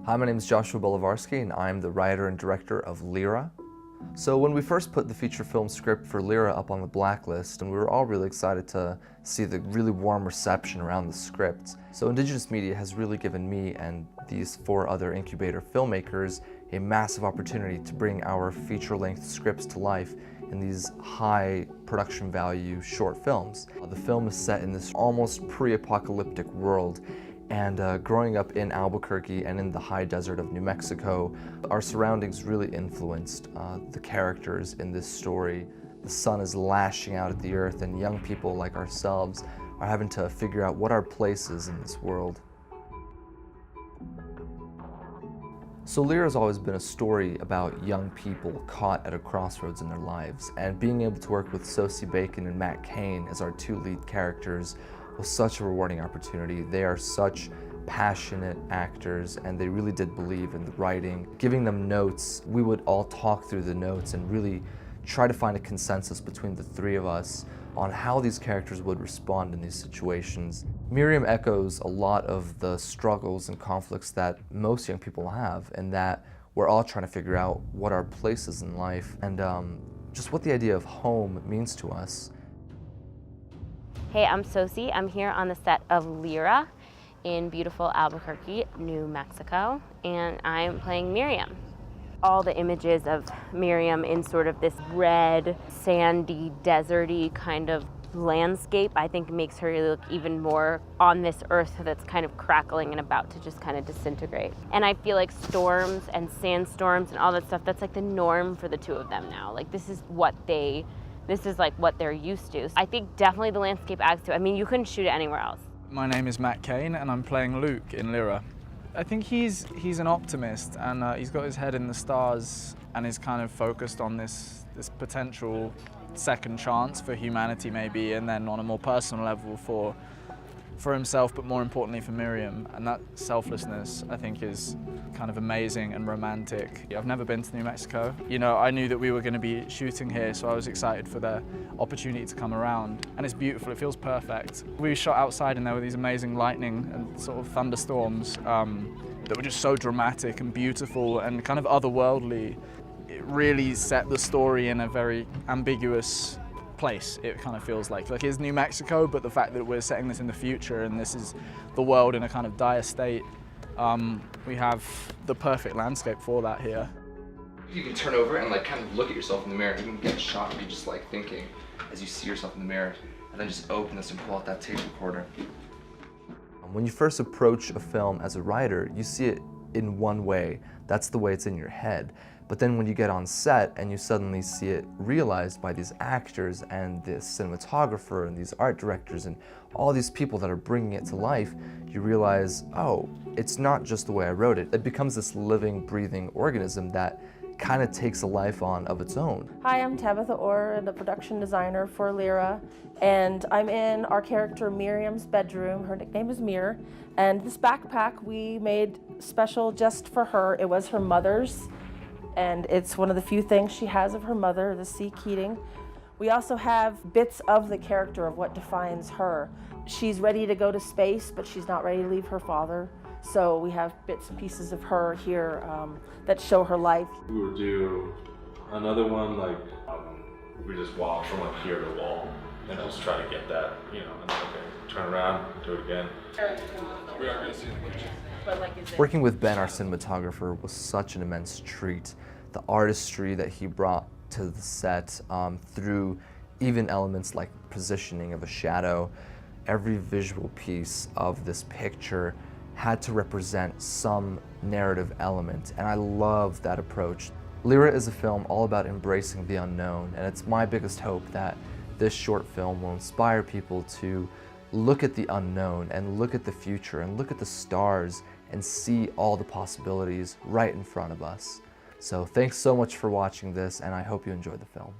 Hi, my name is Joshua Bolivarsky, and I'm the writer and director of Lyra. So when we first put the feature film script for Lyra up on the blacklist, and we were all really excited to see the really warm reception around the script. So Indigenous Media has really given me and these 4 other incubator filmmakers a massive opportunity to bring our feature-length scripts to life in these high production value short films. The film is set in this almost pre-apocalyptic world, and growing up in Albuquerque and in the high desert of New Mexico, our surroundings really influenced the characters in this story. The sun is lashing out at the earth, and young people like ourselves are having to figure out what our place is in this world. So Lyra has always been a story about young people caught at a crossroads in their lives, and being able to work with Sosie Bacon and Matt Cain as our 2 lead characters was such a rewarding opportunity. They are such passionate actors, and they really did believe in the writing. Giving them notes, we would all talk through the notes and really try to find a consensus between the 3 of us on how these characters would respond in these situations. Miriam echoes a lot of the struggles and conflicts that most young people have, and that we're all trying to figure out what our place is in life, and just what the idea of home means to us. Hey, I'm Sosie. I'm here on the set of Lyra in beautiful Albuquerque, New Mexico, and I'm playing Miriam. All the images of Miriam in sort of this red, sandy, deserty kind of landscape, I think makes her look even more on this earth that's kind of crackling and about to just kind of disintegrate. And I feel like storms and sandstorms and all that stuff, that's like the norm for the 2 of them now. Like this is like what they're used to. I think definitely the landscape adds to it. I mean, you couldn't shoot it anywhere else. My name is Matt Cain, and I'm playing Luke in Lyra. I think he's an optimist, and he's got his head in the stars and is kind of focused on this potential second chance for humanity maybe, and then on a more personal level for himself, but more importantly for Miriam. And that selflessness, I think, is kind of amazing and romantic. I've never been to New Mexico. You know, I knew that we were going to be shooting here, so I was excited for the opportunity to come around. And it's beautiful, it feels perfect. We shot outside, and there were these amazing lightning and sort of thunderstorms that were just so dramatic and beautiful and kind of otherworldly. It really set the story in a very ambiguous place, it kind of feels like. Like it's New Mexico, but the fact that we're setting this in the future and this is the world in a kind of dire state, we have the perfect landscape for that here. You can turn over and like kind of look at yourself in the mirror, and you can get a shot of you just like thinking as you see yourself in the mirror, and then just open this and pull out that tape recorder. When you first approach a film as a writer, you see it in one way. That's the way it's in your head. But then when you get on set and you suddenly see it realized by these actors and this cinematographer and these art directors and all these people that are bringing it to life, you realize, oh, it's not just the way I wrote it. It becomes this living, breathing organism that kind of takes a life on of its own. Hi, I'm Tabitha Orr, the production designer for Lyra, and I'm in our character Miriam's bedroom. Her nickname is Mir, and this backpack we made special just for her. It was her mother's, and it's one of the few things she has of her mother, the C. Keating. We also have bits of the character of what defines her. She's ready to go to space, but she's not ready to leave her father. So we have bits and pieces of her here that show her life. We would do another one like we just walk from like here to wall and just try to get that, you know, and then okay, turn around, do it again. We are going to see in the kitchen. Working with Ben, our cinematographer, was such an immense treat. The artistry that he brought to the set through even elements like positioning of a shadow, every visual piece of this picture had to represent some narrative element, and I love that approach. Lyra is a film all about embracing the unknown, and it's my biggest hope that this short film will inspire people to look at the unknown and look at the future and look at the stars and see all the possibilities right in front of us. So thanks so much for watching this, and I hope you enjoyed the film.